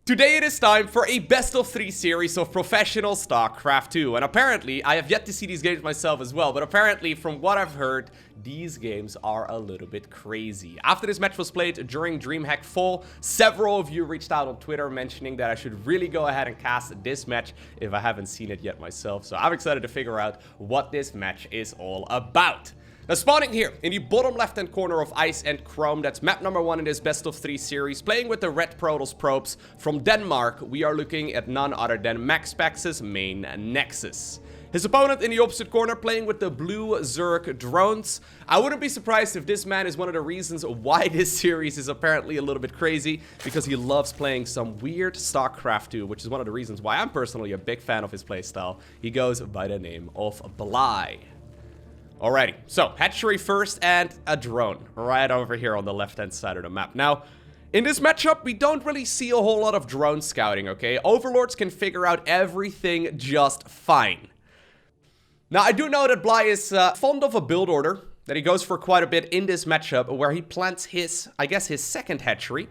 Today it is time for a best of 3 series of professional StarCraft 2, and apparently, I have yet to see these games myself as well, but apparently, from what I've heard, these games are a little bit crazy. After this match was played during DreamHack Fall, several of you reached out on Twitter mentioning that I should really go ahead and cast this match if I haven't seen it yet myself, so I'm excited to figure out what this match is all about. Now, spawning here in the bottom left-hand corner of Ice and Chrome, that's map number 1 in this best of 3 series, playing with the red Protoss probes from Denmark, we are looking at none other than MaxPax's main Nexus. His opponent in the opposite corner playing with the blue Zerg drones. I wouldn't be surprised if this man is one of the reasons why this series is apparently a little bit crazy, because he loves playing some weird StarCraft 2, which is one of the reasons why I'm personally a big fan of his playstyle. He goes by the name of Bly. Alrighty, so hatchery first and a drone right over here on the left-hand side of the map. Now, in this matchup, we don't really see a whole lot of drone scouting, okay? Overlords can figure out everything just fine. Now, I do know that Bly is fond of a build order that he goes for quite a bit in this matchup, where he plants his, I guess, his second hatchery.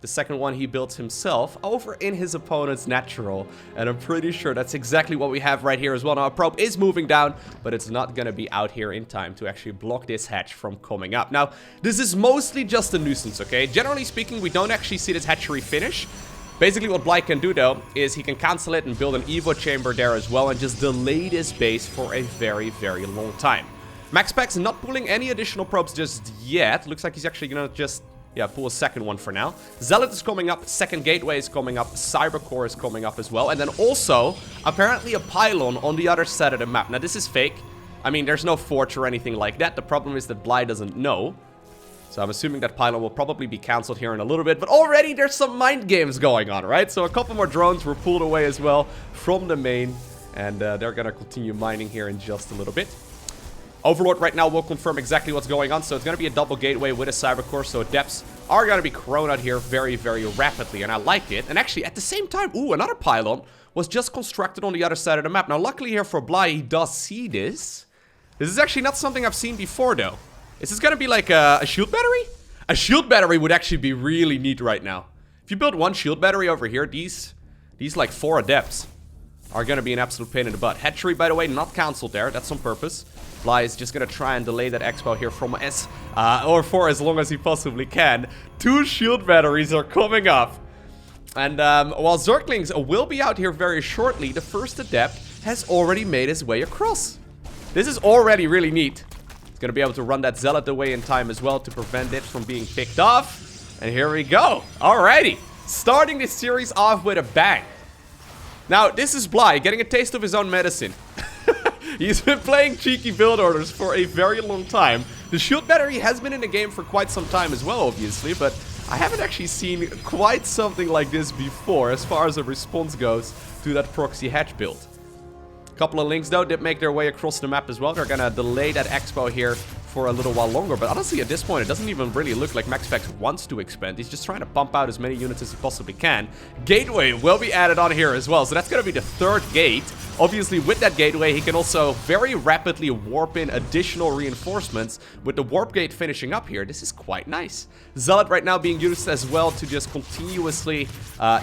The second one he built himself over in his opponent's natural. And I'm pretty sure that's exactly what we have right here as well. Now, a probe is moving down, but it's not going to be out here in time to actually block this hatch from coming up. Now, this is mostly just a nuisance, okay? Generally speaking, we don't actually see this hatchery finish. Basically, what Bly can do, though, is he can cancel it and build an Evo chamber there as well and just delay this base for a very, very long time. MaxPax not pulling any additional probes just yet. Looks like he's actually going to just... yeah, pull a second one for now. Zealot is coming up, second gateway is coming up, Cybercore is coming up as well. And then also, apparently a pylon on the other side of the map. Now, this is fake. I mean, there's no forge or anything like that. The problem is that Bly doesn't know. So I'm assuming that pylon will probably be cancelled here in a little bit. But already there's some mind games going on, right? So a couple more drones were pulled away as well from the main. And they're going to continue mining here in just a little bit. Overlord right now will confirm exactly what's going on, so it's going to be a double gateway with a Cybercore, so depths are going to be thrown out here very, very rapidly, and I like it. And actually, at the same time, ooh, another pylon was just constructed on the other side of the map. Now, luckily here for Bly, he does see this. This is actually not something I've seen before, though. Is this going to be like a shield battery? A shield battery would actually be really neat right now. If you build one shield battery over here, these like 4 adepts are going to be an absolute pain in the butt. Hatchery, by the way, not cancelled there. That's on purpose. Bly is just going to try and delay that expo here from for as long as he possibly can. 2 shield batteries are coming up. And while Zerglings will be out here very shortly, the first adept has already made his way across. This is already really neat. He's going to be able to run that Zealot away in time as well to prevent it from being picked off. And here we go. Alrighty. Starting this series off with a bang. Now, this is Bly getting a taste of his own medicine. He's been playing cheeky build orders for a very long time. The shield battery has been in the game for quite some time as well, obviously, but I haven't actually seen quite something like this before as far as a response goes to that Proxy Hatch build. A couple of links, though, did make their way across the map as well. They're going to delay that expo here for a little while longer, but honestly, at this point, it doesn't even really look like MaxPax wants to expand. He's just trying to pump out as many units as he possibly can. Gateway will be added on here as well, so that's going to be the 3rd gate. Obviously, with that gateway, he can also very rapidly warp in additional reinforcements. With the warp gate finishing up here, this is quite nice. Zealot right now being used as well to just continuously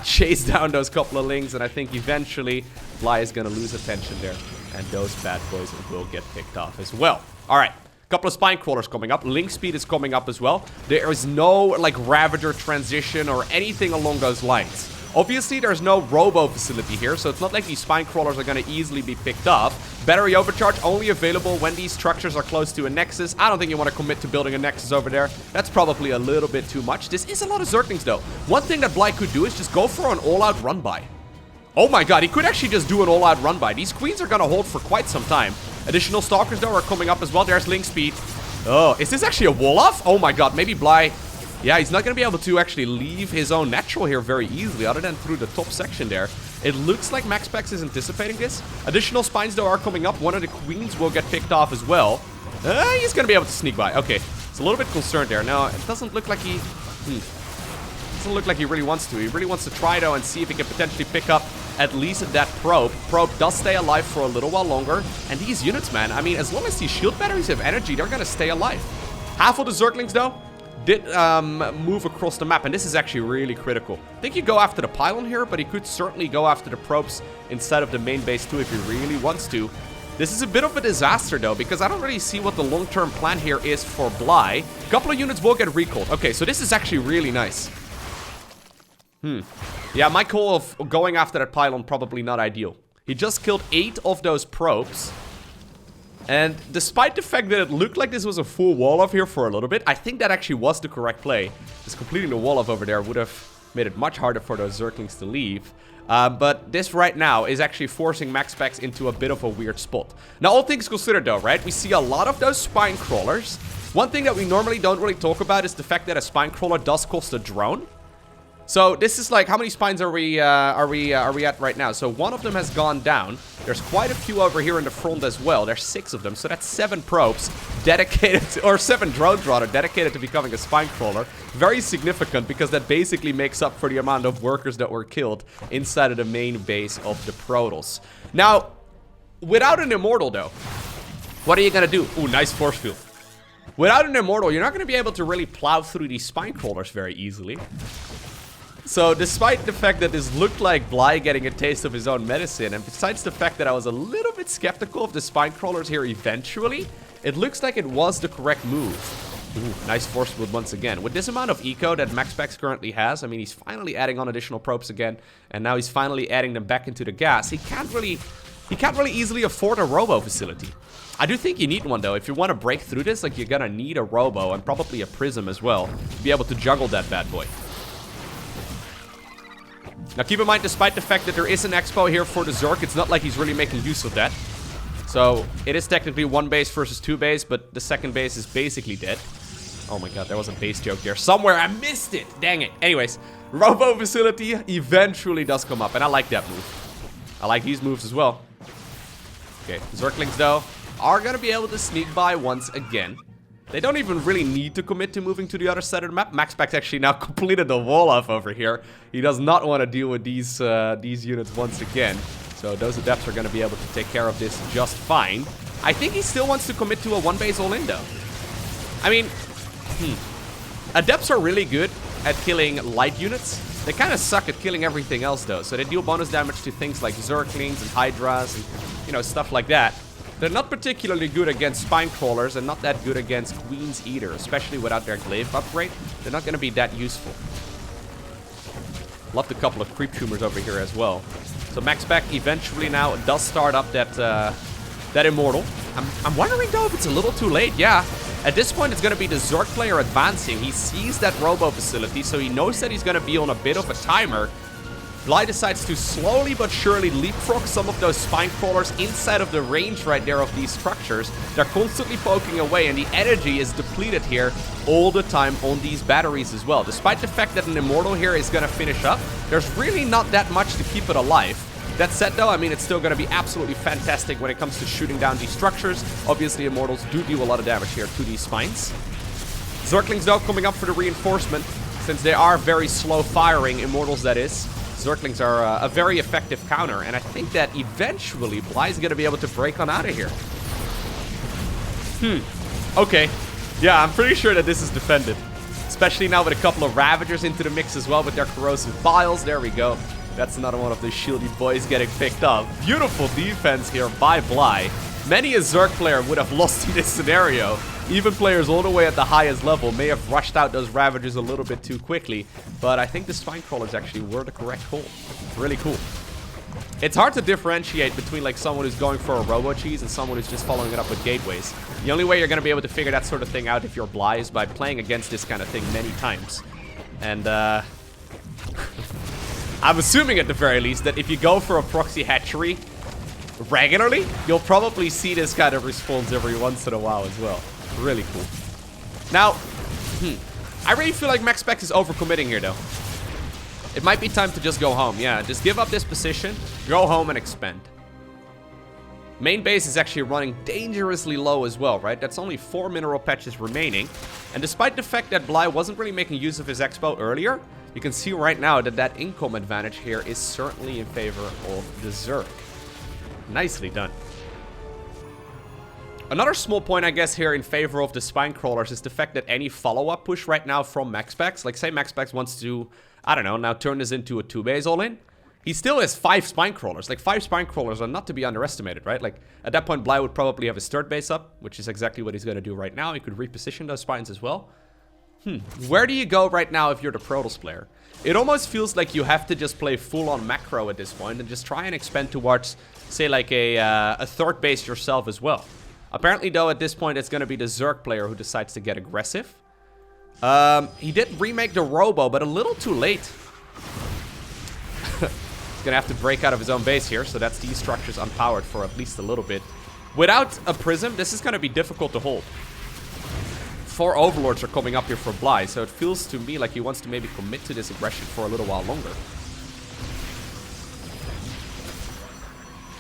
chase down those couple of lings, and I think eventually Bly is going to lose attention there, and those bad boys will get picked off as well. All right. Couple of spine crawlers coming up. Link speed is coming up as well. There is no like Ravager transition or anything along those lines. Obviously, there's no robo facility here, so it's not like these spine crawlers are going to easily be picked up. Battery overcharge only available when these structures are close to a nexus. I don't think you want to commit to building a nexus over there. That's probably a little bit too much. This is a lot of Zerglings, though. One thing that Bly could do is just go for an all-out run-by. Oh my god, he could actually just do an all-out run-by. These queens are going to hold for quite some time. Additional stalkers, though, are coming up as well. There's link speed. Oh, is this actually a wall-off? Oh my god, maybe Bly... yeah, he's not going to be able to actually leave his own natural here very easily, other than through the top section there. It looks like MaxPax is anticipating this. Additional spines, though, are coming up. One of the queens will get picked off as well. He's going to be able to sneak by. Okay, it's a little bit concerned there. Now, it doesn't look like he... doesn't look like he really wants to. He really wants to try, though, and see if he can potentially pick up at least that probe. Probe does stay alive for a little while longer. And these units, man, I mean, as long as these shield batteries have energy, they're going to stay alive. Half of the Zerglings, though, did move across the map, and this is actually really critical. I think you go after the pylon here, but he could certainly go after the probes instead of the main base too if he really wants to. This is a bit of a disaster though, because I don't really see what the long-term plan here is for Bly. A couple of units will get recalled. Okay, so this is actually really nice. Yeah, my call of going after that pylon probably not ideal. He just killed 8 of those probes. And despite the fact that it looked like this was a full wall off here for a little bit, I think that actually was the correct play. Just completing the wall off over there would have made it much harder for those Zerglings to leave. But this right now is actually forcing MaxPax into a bit of a weird spot. Now, all things considered though, right? We see a lot of those spine crawlers. One thing that we normally don't really talk about is the fact that a spine crawler does cost a drone. So this is like, how many spines are we at right now? So one of them has gone down. There's quite a few over here in the front as well. There's 6 of them. So that's 7 probes dedicated to, or 7 drones rather, dedicated to becoming a spine crawler. Very significant because that basically makes up for the amount of workers that were killed inside of the main base of the Protoss. Now, without an immortal though, what are you gonna do? Ooh, nice force field. Without an immortal, you're not gonna be able to really plow through these spine crawlers very easily. So, despite the fact that this looked like Bly getting a taste of his own medicine, and besides the fact that I was a little bit skeptical of the spine crawlers here eventually, it looks like it was the correct move. Ooh, nice force field once again. With this amount of eco that MaxPax currently has, I mean, he's finally adding on additional probes again, and now he's finally adding them back into the gas. He can't really easily afford a robo facility. I do think you need one though. If you want to break through this, like, you're gonna need a robo and probably a prism as well to be able to juggle that bad boy. Now keep in mind, despite the fact that there is an expo here for the Zerg, it's not like he's really making use of that. So it is technically 1 base versus 2 base, but the second base is basically dead. Oh my god, there was a base joke there somewhere. I missed it. Dang it. Anyways, robo facility eventually does come up, and I like that move. I like these moves as well. Okay, Zerglings though are gonna be able to sneak by once again. They don't even really need to commit to moving to the other side of the map. MaxPax actually now completed the wall off over here. He does not want to deal with these units once again. So those adepts are going to be able to take care of this just fine. I think he still wants to commit to a 1 base all-in though. I mean, adepts are really good at killing light units. They kind of suck at killing everything else though. So they deal bonus damage to things like Zerglings and Hydras and, you know, stuff like that. They're not particularly good against spine crawlers and not that good against queens either, especially without their glaive upgrade. They're not going to be that useful. Loved a couple of creep tumors over here as well. So MaxPax eventually now does start up that immortal. I'm wondering though if it's a little too late. Yeah, at this point it's going to be the Zerg player advancing. He sees that robo facility, so he knows that he's going to be on a bit of a timer. Bly decides to slowly but surely leapfrog some of those spine crawlers inside of the range right there of these structures. They're constantly poking away, and the energy is depleted here all the time on these batteries as well. Despite the fact that an immortal here is going to finish up, there's really not that much to keep it alive. That said though, I mean, it's still going to be absolutely fantastic when it comes to shooting down these structures. Obviously, immortals do deal a lot of damage here to these spines. Zerglings though coming up for the reinforcement, since they are very slow firing, immortals that is. Zerglings are a very effective counter, and I think that eventually Bly's going to be able to break on out of here. Okay. Yeah, I'm pretty sure that this is defended. Especially now with a couple of Ravagers into the mix as well with their corrosive biles. There we go. That's another one of the shieldy boys getting picked up. Beautiful defense here by Bly. Many a Zerg player would have lost in this scenario. Even players all the way at the highest level may have rushed out those Ravagers a little bit too quickly. But I think the Spine Crawlers actually were the correct call. Really cool. It's hard to differentiate between like someone who's going for a robo cheese and someone who's just following it up with gateways. The only way you're going to be able to figure that sort of thing out if you're Bly is by playing against this kind of thing many times. And I'm assuming at the very least that if you go for a Proxy Hatchery regularly, you'll probably see this kind of response every once in a while as well. Really cool. Now, I really feel like MaxPax is overcommitting here though. It might be time to just go home. Yeah, just give up this position, go home and expand. Main base is actually running dangerously low as well, right? That's only 4 mineral patches remaining. And despite the fact that Bly wasn't really making use of his expo earlier, you can see right now that that income advantage here is certainly in favor of the Zerg. Nicely done. Another small point, I guess, here in favor of the spine crawlers is the fact that any follow-up push right now from MaxPax, like say MaxPax wants to, I don't know, now turn this into a 2-base all-in, he still has 5 spine crawlers. Like 5 spine crawlers are not to be underestimated, right? Like at that point, Bly would probably have his 3rd base up, which is exactly what he's going to do right now. He could reposition those spines as well. Where do you go right now if you're the Protoss player? It almost feels like you have to just play full-on macro at this point and just try and expand towards, say, like a 3rd base yourself as well. Apparently, though, at this point, it's going to be the Zerg player who decides to get aggressive. He did remake the Robo, but a little too late. He's going to have to break out of his own base here, so that's these structures unpowered for at least a little bit. Without a Prism, this is going to be difficult to hold. 4 Overlords are coming up here for Bly, so it feels to me like he wants to maybe commit to this aggression for a little while longer.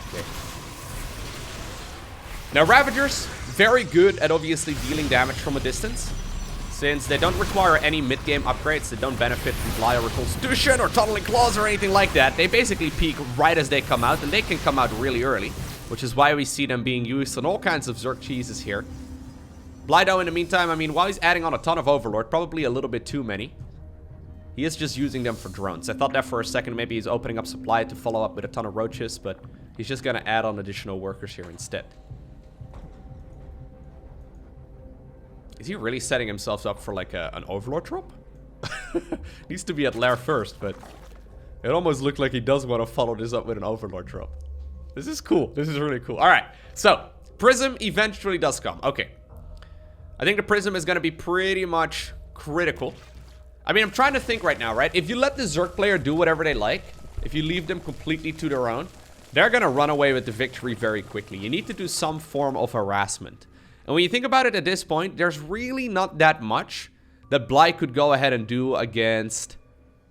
Okay. Now, Ravagers, very good at obviously dealing damage from a distance. Since they don't require any mid-game upgrades, they don't benefit from Bly or Reconstitution or Tunneling Claws or anything like that. They basically peak right as they come out, and they can come out really early. Which is why we see them being used on all kinds of Zerg cheeses here. Bly, though, in the meantime, I mean, while he's adding on a ton of Overlord, probably a little bit too many, he is just using them for drones. I thought that for a second, maybe he's opening up supply to follow up with a ton of roaches, but he's just going to add on additional workers here instead. Is he really setting himself up for like an Overlord drop? Needs to be at lair first, but it almost looked like he does want to follow this up with an Overlord drop. This is cool. This is really cool. All right, so Prism eventually does come. Okay. I think the Prism is going to be pretty much critical. I mean, I'm trying to think right now, right? If you let the Zerg player do whatever they like, if you leave them completely to their own, they're going to run away with the victory very quickly. You need to do some form of harassment. And when you think about it at this point, there's really not that much that Bly could go ahead and do against,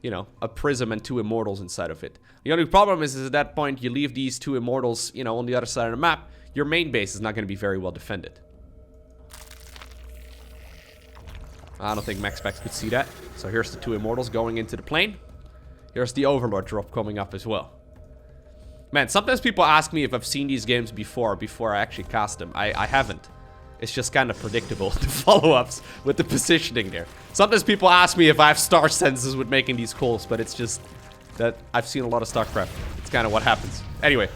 you know, a Prism and 2 Immortals inside of it. The only problem is at that point, you leave these 2 Immortals, you know, on the other side of the map, your main base is not going to be very well defended. I don't think MaxPax could see that. So here's the 2 Immortals going into the plane. Here's the Overlord drop coming up as well. Man, sometimes people ask me if I've seen these games before I actually cast them. I haven't. It's just kind of predictable, the follow-ups with the positioning there. Sometimes people ask me if I have star senses with making these calls, but it's just that I've seen a lot of StarCraft. It's kind of what happens. Anyway.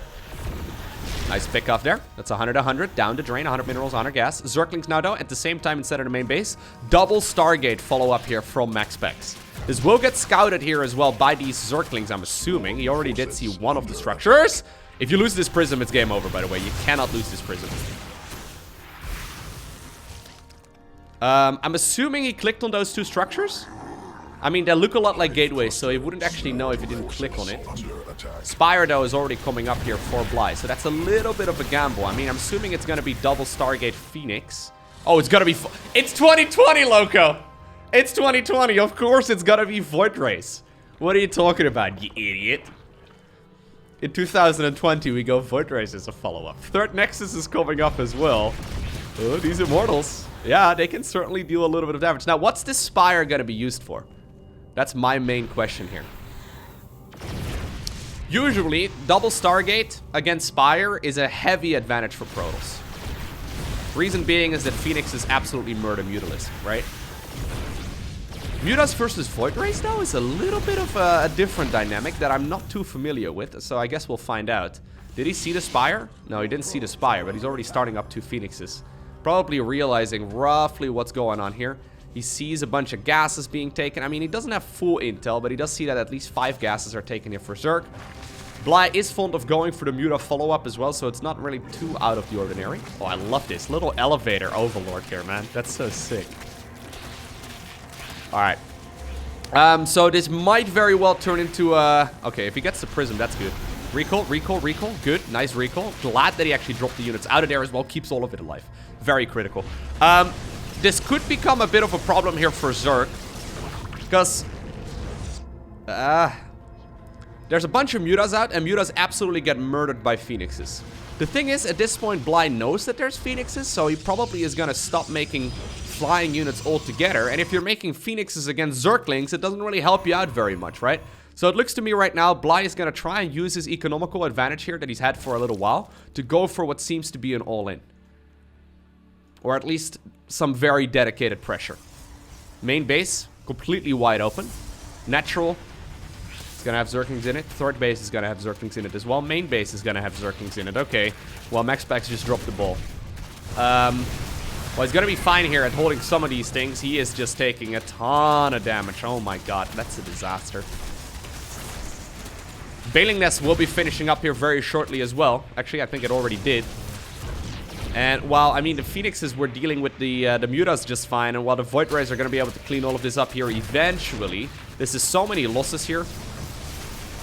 Nice pick off there. That's 100, down the drain, 100 minerals, 100 gas. Zerglings now, though, at the same time instead of the main base. Double Stargate follow-up here from MaxPax. This will get scouted here as well by these Zerglings, I'm assuming. He already did see one of the structures. If you lose this Prism, it's game over, by the way. You cannot lose this Prism. I'm assuming he clicked on those 2 structures. I mean, they look a lot like gateways, so he wouldn't actually know if he didn't click on it. Spire, though, is already coming up here for Bly, so that's a little bit of a gamble. I mean, I'm assuming it's going to be double Stargate Phoenix. Oh, it's going to be... It's 2020, Lowko! It's 2020. Of course it's going to be Void Race. What are you talking about, you idiot? In 2020, we go Void Race as a follow-up. 3rd Nexus is coming up as well. Oh, these Immortals. Yeah, they can certainly deal a little bit of damage. Now, what's this Spire going to be used for? That's my main question here. Usually, double Stargate against Spire is a heavy advantage for Protoss. Reason being is that Phoenix is absolutely murder Mutalisk, right? Mutas versus Void Race, though, is a little bit of a different dynamic that I'm not too familiar with, so I guess we'll find out. Did he see the Spire? No, he didn't see the Spire, but he's already starting up 2 Phoenixes. Probably realizing roughly what's going on here. He sees a bunch of gases being taken. I mean, he doesn't have full intel, but he does see that at least 5 gases are taken here for Zerg. Bly is fond of going for the Muta follow-up as well, so it's not really too out of the ordinary. Oh, I love this. Little elevator Overlord here, man. That's so sick. Alright. So this might very well turn into okay, if he gets the Prism, that's good. Recall, recall, recall. Good. Nice recall. Glad that he actually dropped the units out of there as well. Keeps all of it alive. Very critical. This could become a bit of a problem here for Zerg. Because... there's a bunch of Mutas out, and Mutas absolutely get murdered by Phoenixes. The thing is, at this point, Bly knows that there's Phoenixes, so he probably is going to stop making flying units altogether. And if you're making Phoenixes against Zerglings, it doesn't really help you out very much, right? So it looks to me right now, Bly is going to try and use his economical advantage here that he's had for a little while to go for what seems to be an all-in. Or at least some very dedicated pressure. Main base, completely wide open. Natural, it's gonna have Zerglings in it. Third base is gonna have Zerglings in it as well. Main base is gonna have Zerglings in it. Okay, well, MaxPax just dropped the ball. Well, he's gonna be fine here at holding some of these things. He is just taking a ton of damage. Oh my god, that's a disaster. Bailing Nest will be finishing up here very shortly as well. Actually, I think it already did. And while, I mean, the Phoenixes were dealing with the Mutas just fine, and while the Void Rays are going to be able to clean all of this up here eventually, this is so many losses here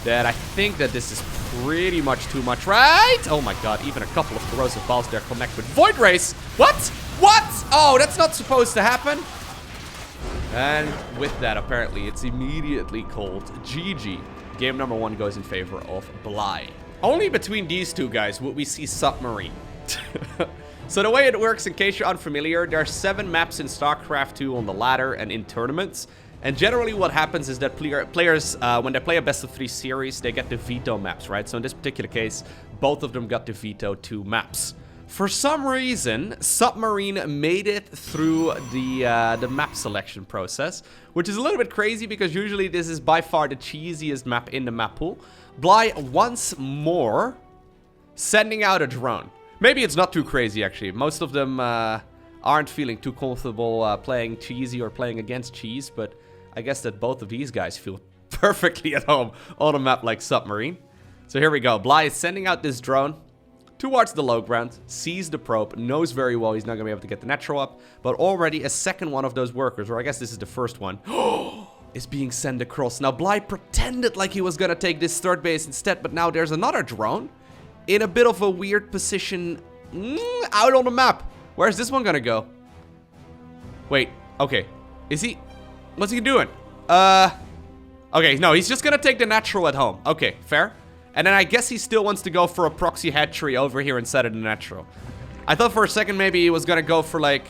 that I think that this is pretty much too much, right? Oh my god, even a couple of Corrosive Balls there connect with Void Rays. What? What? Oh, that's not supposed to happen. And with that, apparently, it's immediately called GG. Game number 1 goes in favor of Bly. Only between these two guys would we see Submarine. So the way it works, in case you're unfamiliar, there are 7 maps in StarCraft 2 on the ladder and in tournaments. And generally what happens is that players, when they play a best of 3 series, they get the veto maps, right? So in this particular case, both of them got the veto 2 maps. For some reason, Submarine made it through the map selection process, which is a little bit crazy because usually this is by far the cheesiest map in the map pool. Bly once more sending out a drone. Maybe it's not too crazy, actually. Most of them aren't feeling too comfortable playing cheesy or playing against cheese, but I guess that both of these guys feel perfectly at home on a map like Submarine. So here we go. Bly is sending out this drone towards the low ground, sees the probe, knows very well he's not going to be able to get the natural up, but already a second one of those workers, or I guess this is the first one, is being sent across. Now, Bly pretended like he was going to take this third base instead, but now there's another drone in a bit of a weird position out on the map. Where's this one gonna go? Wait, okay. Is he... What's he doing? Okay, no, he's just gonna take the natural at home. Okay, fair. And then I guess he still wants to go for a Proxy Hatchery over here instead of the natural. I thought for a second maybe he was gonna go for like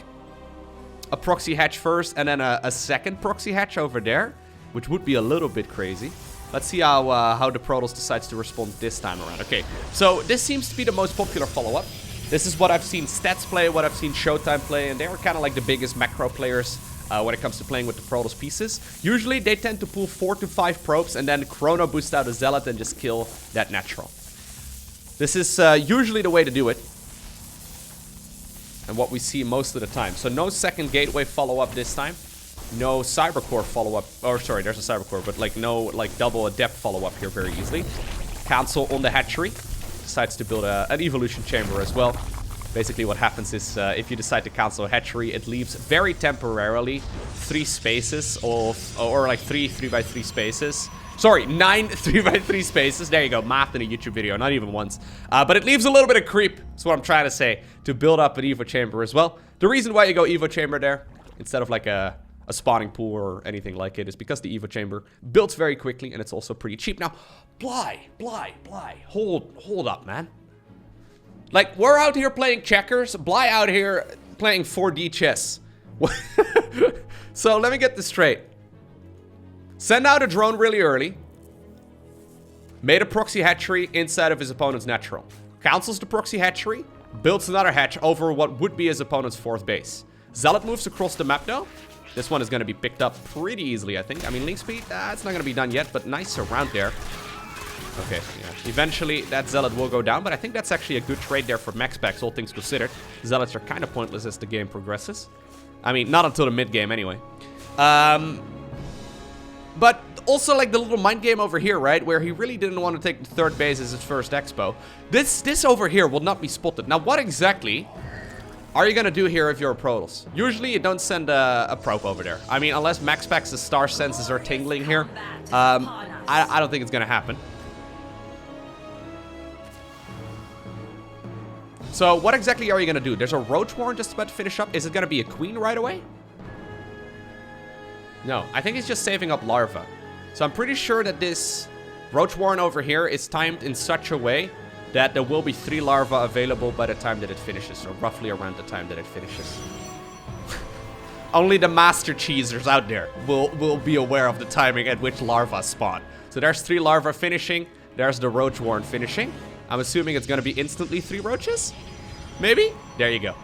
a Proxy Hatch first and then a second Proxy Hatch over there, which would be a little bit crazy. Let's see how the Protoss decides to respond this time around. Okay, so this seems to be the most popular follow-up. This is what I've seen Stats play, what I've seen Showtime play, and they are kind of like the biggest macro players when it comes to playing with the Protoss pieces. Usually, they tend to pull 4 to 5 probes and then chrono boost out a Zealot and just kill that natural. This is usually the way to do it. And what we see most of the time. So no second gateway follow-up this time. No Cybercore follow-up, or sorry, there's a Cybercore, but like no like double adept follow-up here very easily. Cancel on the hatchery. Decides to build an evolution chamber as well. Basically what happens is if you decide to cancel a hatchery, it leaves very temporarily 3 spaces of, or like 3 3x3 spaces. Sorry, 9 3x3 spaces. There you go, math in a YouTube video, not even once. But it leaves a little bit of creep, that's what I'm trying to say, to build up an Evo chamber as well. The reason why you go Evo chamber there, instead of like a spawning pool or anything like it, is because the Evo chamber builds very quickly and it's also pretty cheap. Now, Bly, hold up, man. Like, we're out here playing checkers, Bly out here playing 4D chess. So let me get this straight. Send out a drone really early. Made a Proxy Hatchery inside of his opponent's natural. Cancels the Proxy Hatchery, builds another hatch over what would be his opponent's 4th base. Zealot moves across the map now. This one is going to be picked up pretty easily, I think. I mean, link speed, it's not going to be done yet, but nice around there. Okay, yeah. Eventually, that Zealot will go down, but I think that's actually a good trade there for MaxPax, all things considered. Zealots are kind of pointless as the game progresses. I mean, not until the mid-game anyway. But also, like, the little mind game over here, right? Where he really didn't want to take the 3rd base as his first expo. This over here will not be spotted. Now, what exactly are you gonna do here if you're a Protoss? Usually you don't send a probe over there. I mean, unless MaxPax's star senses are tingling here, I don't think it's gonna happen. So what exactly are you gonna do? There's a Roach Warren just about to finish up. Is it gonna be a Queen right away? No, I think he's just saving up larva. So I'm pretty sure that this Roach Warren over here is timed in such a way that there will be 3 larvae available by the time that it finishes, or roughly around the time that it finishes. Only the master cheesers out there will be aware of the timing at which larvae spawn. So there's 3 larvae finishing, there's the Roach Warren finishing. I'm assuming it's gonna be instantly 3 roaches? Maybe? There you go.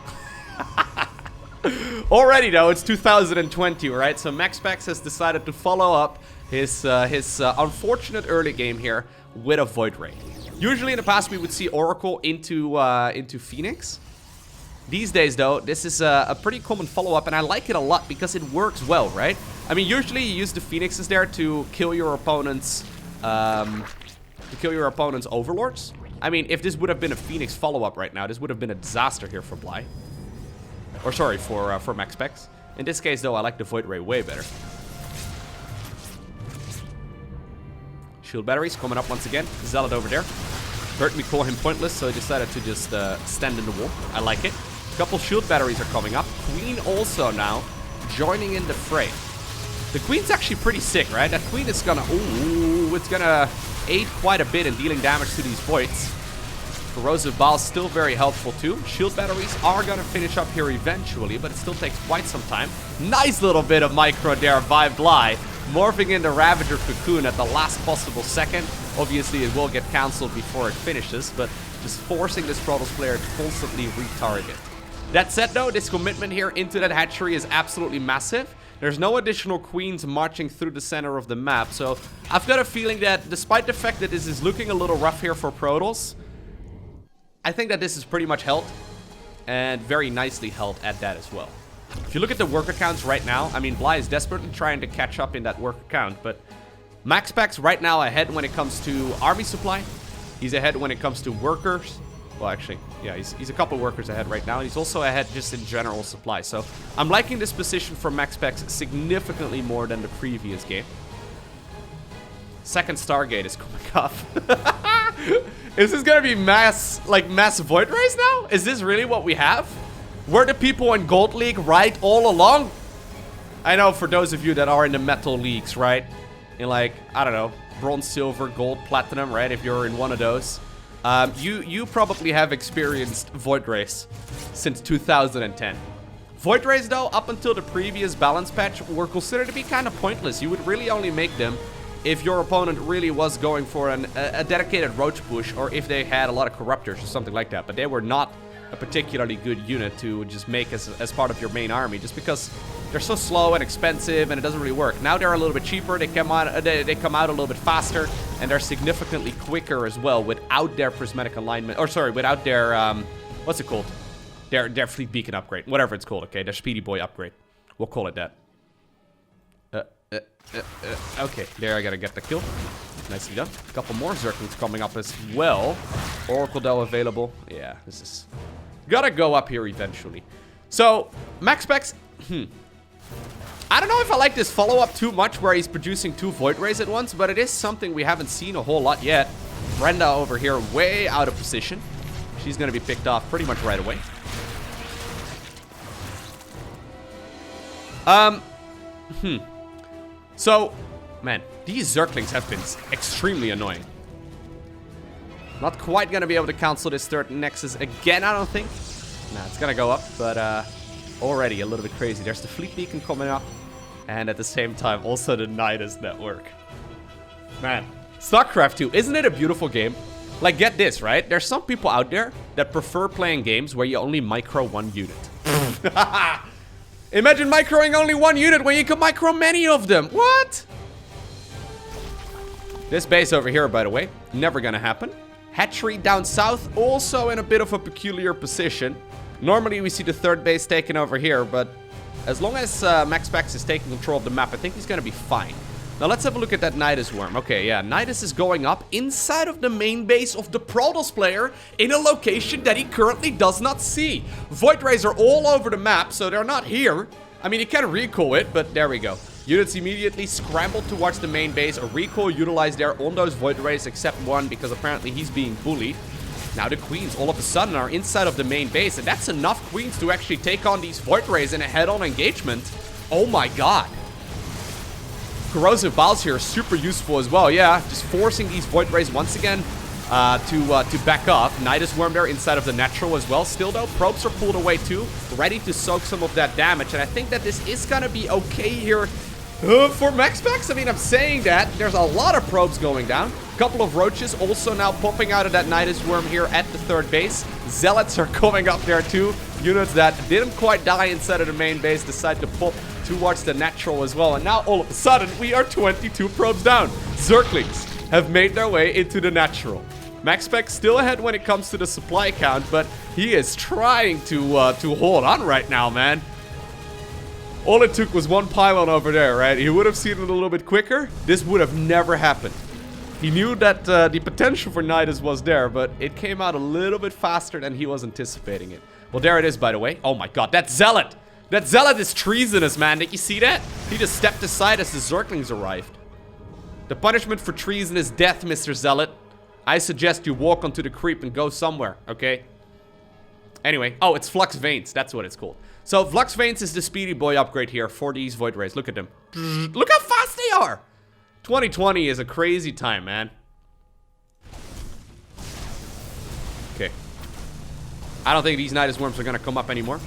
Already, though, it's 2020, right? So MaxPax has decided to follow up his unfortunate early game here with a Void Ray. Usually in the past, we would see Oracle into Phoenix. These days, though, this is a pretty common follow-up, and I like it a lot because it works well, right? I mean, usually you use the Phoenixes there to kill your opponent's overlords. I mean, if this would have been a Phoenix follow-up right now, this would have been a disaster here for Bly. Or sorry, for MaxPax. In this case, though, I like the Void Ray way better. Shield batteries coming up once again. Zealot over there. Heard me call him pointless, so he decided to just stand in the wall. I like it. A couple shield batteries are coming up. Queen also now joining in the fray. The Queen's actually pretty sick, right? That Queen is gonna... Ooh, it's gonna aid quite a bit in dealing damage to these voids. Corrosive Bile still very helpful too. Shield batteries are gonna finish up here eventually, but it still takes quite some time. Nice little bit of micro there by Bly, morphing into Ravager Cocoon at the last possible second. Obviously, it will get cancelled before it finishes, but just forcing this Protoss player to constantly retarget. That said, though, this commitment here into that hatchery is absolutely massive. There's no additional queens marching through the center of the map, so I've got a feeling that despite the fact that this is looking a little rough here for Protoss, I think that this is pretty much held, and very nicely held at that as well. If you look at the worker counts right now, I mean, Bly is desperately trying to catch up in that worker count, but MaxPax right now ahead when it comes to army supply. He's ahead when it comes to workers. Well, actually, yeah, he's a couple workers ahead right now. He's also ahead just in general supply. So I'm liking this position for MaxPax significantly more than the previous game. Second Stargate is coming up. Is this gonna be mass Void Rays now? Is this really what we have? Were the people in Gold League right all along? I know for those of you that are in the metal leagues, right? In like, I don't know, bronze, silver, gold, platinum, right? If you're in one of those. You probably have experienced Void Rays since 2010. Void Rays, though, up until the previous balance patch, were considered to be kind of pointless. You would really only make them if your opponent really was going for a dedicated roach push, or if they had a lot of corruptors or something like that. But they were not a particularly good unit to just make as part of your main army, just because they're so slow and expensive and it doesn't really work. Now they're a little bit cheaper, they come out a little bit faster, and they're significantly quicker as well without their prismatic alignment, or sorry, without their, what's it called? Their fleet beacon upgrade, whatever it's called, okay? Their speedy boy upgrade. We'll call it that. Okay, there I gotta get the kill. Nicely done. A couple more Zerglings coming up as well. Oracle though available. Yeah, this is gotta go up here eventually. So, MaxPax, I don't know if I like this follow-up too much where he's producing 2 Void Rays at once, but it is something we haven't seen a whole lot yet. Brenda over here way out of position. She's gonna be picked off pretty much right away. So, man, these Zerglings have been extremely annoying. Not quite gonna be able to cancel this third Nexus again, I don't think. Nah, it's gonna go up, but already a little bit crazy. There's the Fleet Beacon coming up, and at the same time, also the Nidus network. Man, StarCraft 2, isn't it a beautiful game? Like, get this, right? There's some people out there that prefer playing games where you only micro one unit. Imagine microing only one unit when you can micro many of them. What? This base over here, by the way, never gonna happen. Hatchery down south, also in a bit of a peculiar position. Normally we see the third base taken over here, but as long as MaxPax is taking control of the map, I think he's gonna be fine. Now let's have a look at that Nidus worm. Okay, yeah, Nidus is going up inside of the main base of the Protoss player in a location that he currently does not see. Void Rays are all over the map, so they're not here. I mean, you can recall it, but there we go. Units immediately scrambled towards the main base. A recall utilized there on those Void Rays, except one, because apparently he's being bullied. Now the Queens all of a sudden are inside of the main base, and that's enough Queens to actually take on these Void Rays in a head-on engagement. Oh my god. Corrosive Biles here is super useful as well. Yeah, just forcing these Void Rays once again to back up. Nidus Worm there inside of the natural as well. Still though, probes are pulled away too, ready to soak some of that damage. And I think that this is gonna be okay here For MaxPax, I mean, I'm saying that. There's a lot of probes going down. A couple of roaches also now popping out of that Nidus worm here at the third base. Zealots are coming up there too. Units that didn't quite die inside of the main base decide to pop towards the natural as well. And now all of a sudden, we are 22 probes down. Zerglings have made their way into the natural. MaxPax still ahead when it comes to the supply count, but he is trying to hold on right now, man. All it took was one pylon over there, right? He would have seen it a little bit quicker. This would have never happened. He knew that the potential for Nidus was there, but it came out a little bit faster than he was anticipating it. Well, there it is, by the way. Oh my god, that Zealot! That Zealot is treasonous, man. Did you see that? He just stepped aside as the Zerglings arrived. The punishment for treason is death, Mr. Zealot. I suggest you walk onto the creep and go somewhere, okay? Anyway, oh, it's Flux Veins. That's what it's called. So, Flux Veins is the speedy boy upgrade here for these Void Rays. Look at them. Look how fast they are! 2020 is a crazy time, man. Okay. I don't think these Nidus Worms are going to come up anymore.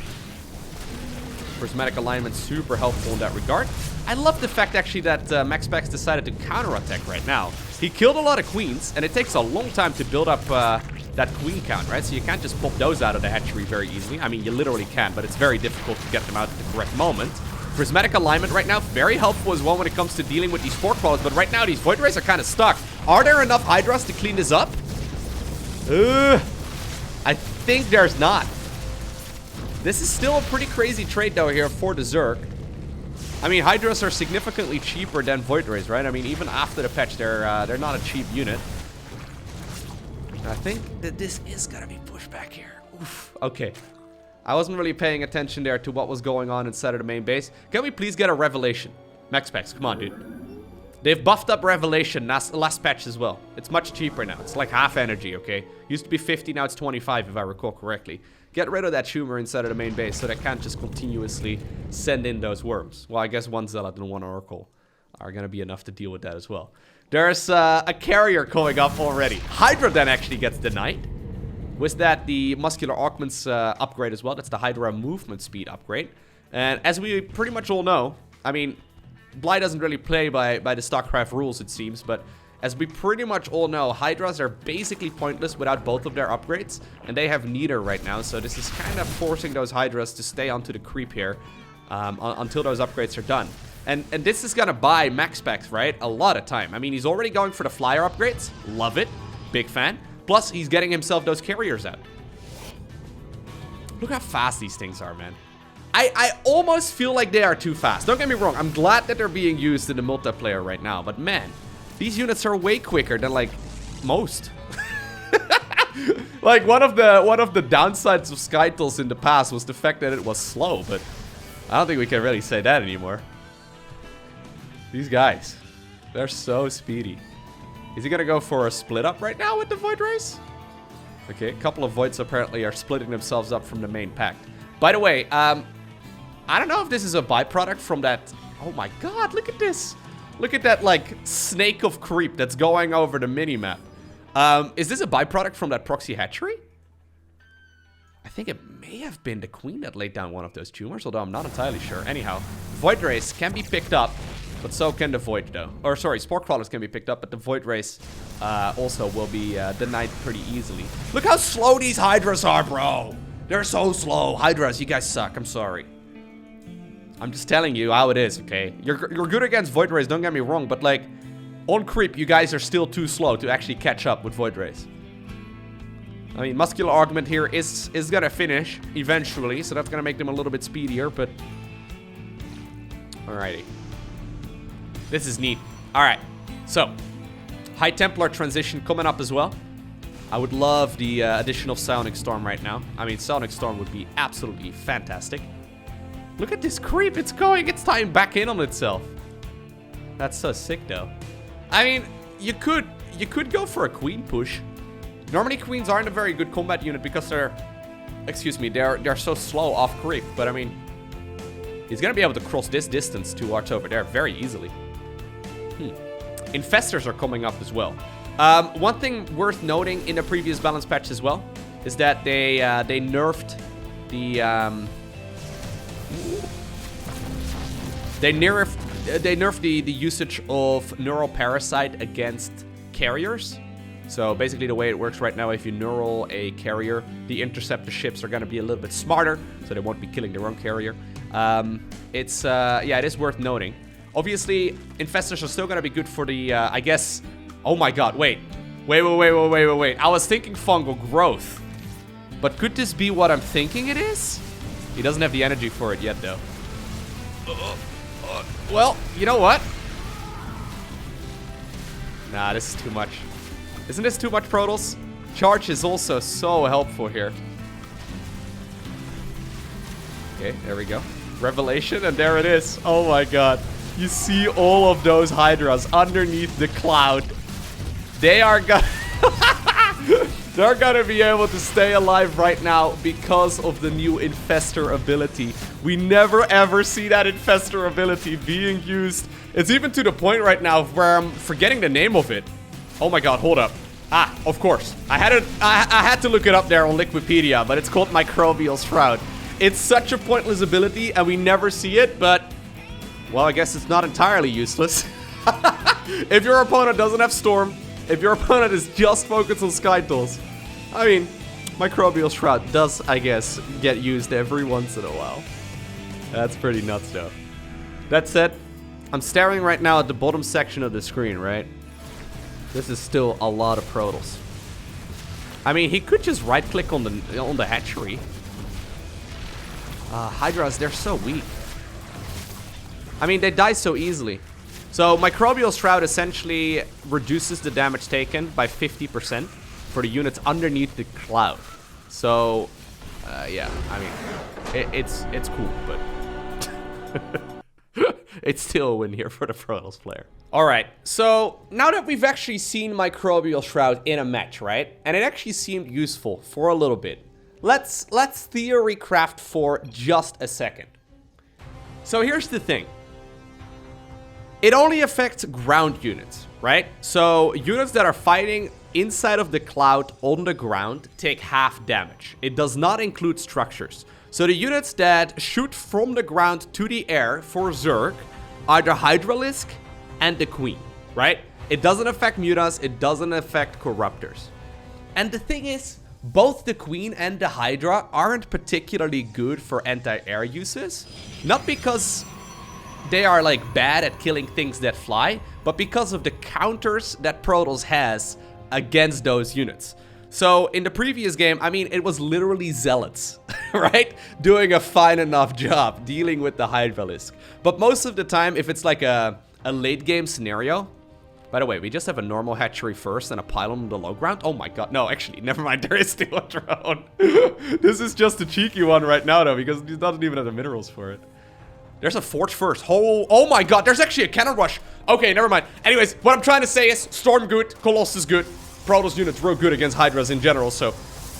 Prismatic alignment, super helpful in that regard. I love the fact, actually, that MaxPax decided to counterattack right now. He killed a lot of queens, and it takes a long time to build up that queen count, right? So you can't just pop those out of the hatchery very easily. I mean, you literally can, but it's very difficult to get them out at the correct moment. Prismatic alignment right now, very helpful as well when it comes to dealing with these spore crawlers, but right now these Void Rays are kind of stuck. Are there enough Hydras to clean this up? I think there's not. This is still a pretty crazy trade, though, here for the Zerg. I mean, Hydras are significantly cheaper than Void Rays, right? I mean, even after the patch, they're not a cheap unit. I think that this is gonna be pushed back here. Oof. Okay. I wasn't really paying attention there to what was going on inside of the main base. Can we please get a Revelation? MaxPax, come on, dude. They've buffed up Revelation last patch as well. It's much cheaper now. It's like half energy, okay? Used to be 50, now it's 25 if I recall correctly. Get rid of that Schumer inside of the main base so they can't just continuously send in those worms. Well, I guess one Zealot and one Oracle are gonna be enough to deal with that as well. There's a carrier coming up already. Hydra then actually gets denied. With that, the Muscular Augments upgrade as well. That's the Hydra movement speed upgrade. And as we pretty much all know, I mean, Bly doesn't really play by the StarCraft rules, it seems, but as we pretty much all know, Hydras are basically pointless without both of their upgrades, and they have neither right now, so this is kind of forcing those Hydras to stay onto the creep here until those upgrades are done. And this is gonna buy MaxPax, right, a lot of time. I mean, he's already going for the flyer upgrades. Love it. Big fan. Plus, he's getting himself those carriers out. Look how fast these things are, man. I almost feel like they are too fast. Don't get me wrong. I'm glad that they're being used in the multiplayer right now. But, man, these units are way quicker than, like, most. Like, one of the downsides of Skytles in the past was the fact that it was slow. But I don't think we can really say that anymore. These guys, they're so speedy. Is he gonna go for a split up right now with the Void Rays? Okay, a couple of Voids apparently are splitting themselves up from the main pack. By the way, I don't know if this is a byproduct from that. Oh my god, look at this. Look at that, like, snake of creep that's going over the minimap. Is this a byproduct from that Proxy Hatchery? I think it may have been the queen that laid down one of those tumors, although I'm not entirely sure. Anyhow, Void Rays can be picked up. But so can the Void, though. Or, sorry, Spore Crawlers can be picked up, but the Void Rays also will be denied pretty easily. Look how slow these Hydras are, bro! They're so slow. Hydras, you guys suck. I'm sorry. I'm just telling you how it is, okay? You're good against Void Rays, don't get me wrong, but, like, on creep, you guys are still too slow to actually catch up with Void Rays. I mean, Muscular Augment here is gonna finish eventually, so that's gonna make them a little bit speedier, but... Alrighty. This is neat. Alright, so High Templar transition coming up as well. I would love the addition of Psionic Storm right now. I mean, Psionic Storm would be absolutely fantastic. Look at this creep. It's tying back in on itself. That's so sick, though. I mean, you could go for a queen push. Normally, queens aren't a very good combat unit because they're so slow off creep. But I mean, he's gonna be able to cross this distance towards over there very easily. Infestors are coming up as well. One thing worth noting in the previous balance patch as well is that they nerfed the they nerfed the usage of neural parasite against carriers. So basically the way it works right now, if you neural a carrier, the interceptor ships are going to be a little bit smarter, so they won't be killing their own carrier. Yeah, it is worth noting. Obviously, infestors are still going to be good for the, I guess... Oh my god, wait. Wait. I was thinking fungal growth. But could this be what I'm thinking it is? He doesn't have the energy for it yet, though. Well, you know what? Nah, this is too much. Isn't this too much, Protoss? Charge is also so helpful here. Okay, there we go. Revelation, and there it is. Oh my god. You see all of those Hydras underneath the cloud. They are gonna... They're gonna be able to stay alive right now because of the new Infestor ability. We never ever see that Infestor ability being used. It's even to the point right now where I'm forgetting the name of it. Oh my god, hold up. Ah, of course. I had to look it up there on Wikipedia, but it's called Microbial Shroud. It's such a pointless ability and we never see it, but... Well, I guess it's not entirely useless. If your opponent doesn't have Storm, if your opponent is just focused on Sky Tools, I mean, Microbial Shroud does, I guess, get used every once in a while. That's pretty nuts, though. That said, I'm staring right now at the bottom section of the screen, right? This is still a lot of Protoss. I mean, he could just right-click on the hatchery. Hydras, they're so weak. I mean, they die so easily. So, Microbial Shroud essentially reduces the damage taken by 50% for the units underneath the cloud. So, yeah, I mean, it's cool, but it's still a win here for the Protoss player. Alright, so now that we've actually seen Microbial Shroud in a match, right? And it actually seemed useful for a little bit. Let's theory craft for just a second. So here's the thing. It only affects ground units, right? So units that are fighting inside of the cloud on the ground take half damage. It does not include structures. So the units that shoot from the ground to the air for Zerg are the Hydralisk and the Queen, right? It doesn't affect Mutas, it doesn't affect Corruptors. And the thing is, both the Queen and the Hydra aren't particularly good for anti-air uses. Not because they are like bad at killing things that fly, but because of the counters that Protoss has against those units. So in the previous game, I mean, it was literally Zealots, right? Doing a fine enough job dealing with the Hydralisk. But most of the time, if it's like a late game scenario... By the way, we just have a normal hatchery first and a pylon on the low ground. Oh my god, no, actually, never mind, there is still a drone. This is just a cheeky one right now though, because he doesn't even have the minerals for it. There's a forge first. Oh my god, there's actually a cannon rush. Okay, never mind. Anyways, what I'm trying to say is Storm good, Colossus good, Protoss units real good against Hydras in general, so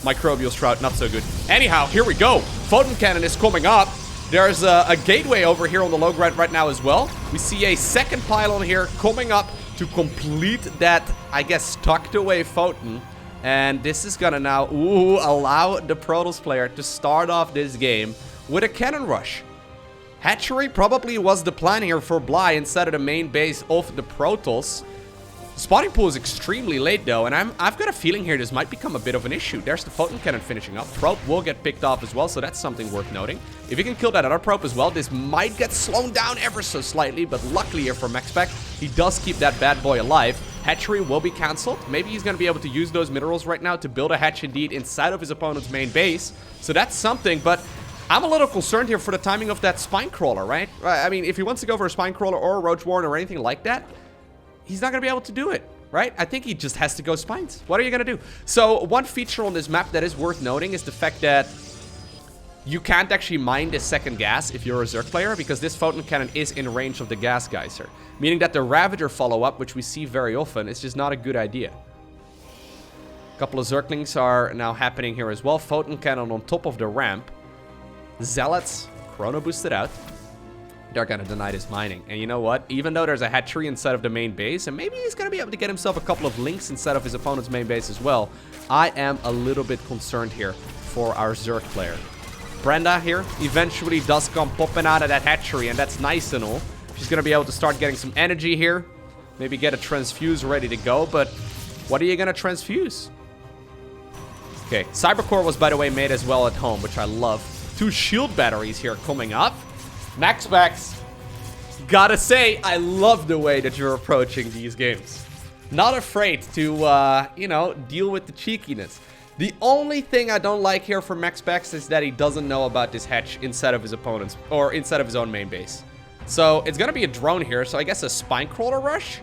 Microbial Shroud not so good. Anyhow, here we go. Photon Cannon is coming up. There's a gateway over here on the low ground right now as well. We see a second pylon here coming up to complete that, I guess, tucked away Photon. And this is gonna now allow the Protoss player to start off this game with a cannon rush. Hatchery probably was the plan here for Bly instead of the main base of the Protoss. Spawning pool is extremely late though, and I've got a feeling here this might become a bit of an issue. There's the Photon Cannon finishing up. Probe will get picked off as well, so that's something worth noting. If you can kill that other probe as well, this might get slowed down ever so slightly, but luckily here for MaxPax, he does keep that bad boy alive. Hatchery will be cancelled. Maybe he's going to be able to use those minerals right now to build a hatch indeed inside of his opponent's main base. So that's something, but I'm a little concerned here for the timing of that Spine Crawler, right? I mean, if he wants to go for a Spine Crawler or a Roach Warren or anything like that, he's not going to be able to do it, right? I think he just has to go Spines. What are you going to do? So one feature on this map that is worth noting is the fact that you can't actually mine the second gas if you're a Zerg player, because this Photon Cannon is in range of the Gas Geyser. Meaning that the Ravager follow-up, which we see very often, is just not a good idea. A couple of Zerglings are now happening here as well. Photon Cannon on top of the ramp. Zealots, chrono boosted out. They're gonna deny this mining. And you know what? Even though there's a hatchery inside of the main base, and maybe he's gonna be able to get himself a couple of links inside of his opponent's main base as well, I am a little bit concerned here for our Zerg player. Brenda here eventually does come popping out of that hatchery, and that's nice and all. She's gonna be able to start getting some energy here. Maybe get a transfuse ready to go, but what are you gonna transfuse? Okay, Cybercore was, by the way, made as well at home, which I love. 2 shield batteries here coming up. MaxPax, gotta say, I love the way that you're approaching these games. Not afraid to, you know, deal with the cheekiness. The only thing I don't like here for MaxPax is that he doesn't know about this hatch inside of his opponent's, or inside of his own main base. So, it's gonna be a drone here, so I guess a spine crawler rush?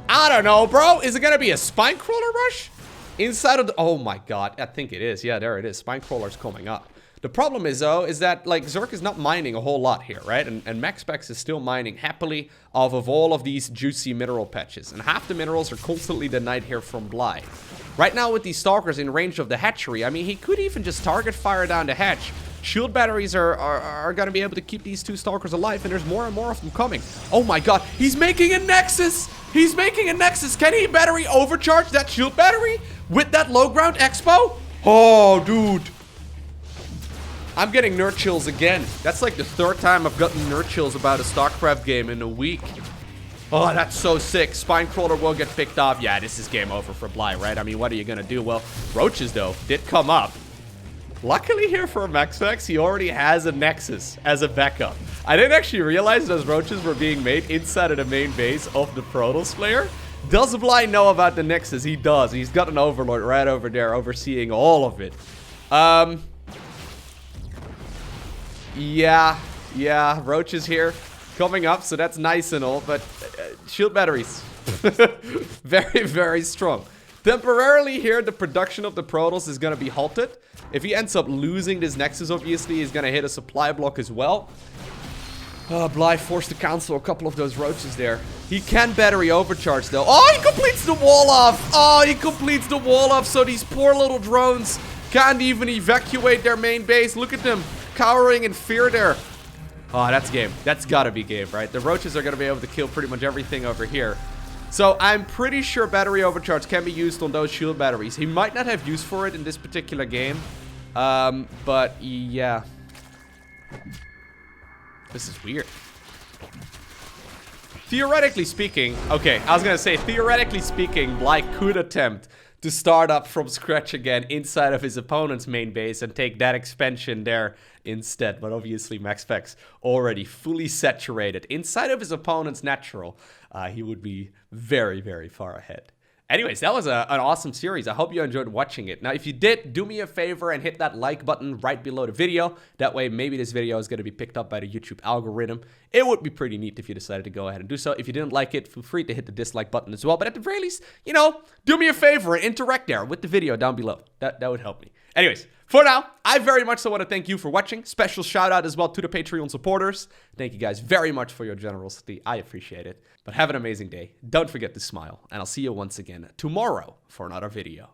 I don't know, bro. Is it gonna be a spine crawler rush? Inside of the... Oh my god, I think it is. Yeah, there it is. Spine crawler's coming up. The problem is, though, is that, like, Zerg is not mining a whole lot here, right? And MaxPax is still mining happily off of all of these juicy mineral patches. And half the minerals are constantly denied here from Bly. Right now, with these stalkers in range of the hatchery, I mean, he could even just target fire down the hatch. Shield batteries are gonna be able to keep these 2 stalkers alive, and there's more and more of them coming. Oh my god, he's making a nexus! He's making a nexus! Can he battery overcharge that shield battery with that low ground expo? Oh, dude. I'm getting nerd chills again. That's like the 3rd time I've gotten nerd chills about a StarCraft game in a week. Oh, that's so sick. Spine crawler will get picked off. Yeah, this is game over for Bly, right? I mean, what are you gonna do? Well, roaches, though, did come up. Luckily here for MaxPax, he already has a Nexus as a backup. I didn't actually realize those roaches were being made inside of the main base of the Protoss player. Does Bly know about the Nexus? He does. He's got an Overlord right over there overseeing all of it. Yeah, roaches here coming up, so that's nice and all, but shield batteries. Very, very strong. Temporarily here, the production of the Protoss is going to be halted. If he ends up losing this Nexus, obviously, he's going to hit a supply block as well. Bly forced to cancel a couple of those roaches there. He can battery overcharge, though. Oh, he completes the wall off. Oh, he completes the wall off, so these poor little drones can't even evacuate their main base. Look at them cowering in fear there. Oh, that's game. That's got to be game, right? The roaches are going to be able to kill pretty much everything over here. So I'm pretty sure battery overcharge can be used on those shield batteries. He might not have use for it in this particular game. But yeah. This is weird. Theoretically speaking, okay, I was gonna say, theoretically speaking, Bly could attempt to start up from scratch again inside of his opponent's main base and take that expansion there instead. But obviously, MaxPax already fully saturated inside of his opponent's natural. He would be very, very far ahead. Anyways, that was an awesome series. I hope you enjoyed watching it. Now, if you did, do me a favor and hit that like button right below the video. That way, maybe this video is going to be picked up by the YouTube algorithm. It would be pretty neat if you decided to go ahead and do so. If you didn't like it, feel free to hit the dislike button as well. But at the very least, you know, do me a favor and interact there with the video down below. That would help me. Anyways, for now, I very much so want to thank you for watching. Special shout out as well to the Patreon supporters. Thank you guys very much for your generosity. I appreciate it. But have an amazing day. Don't forget to smile. And I'll see you once again tomorrow for another video.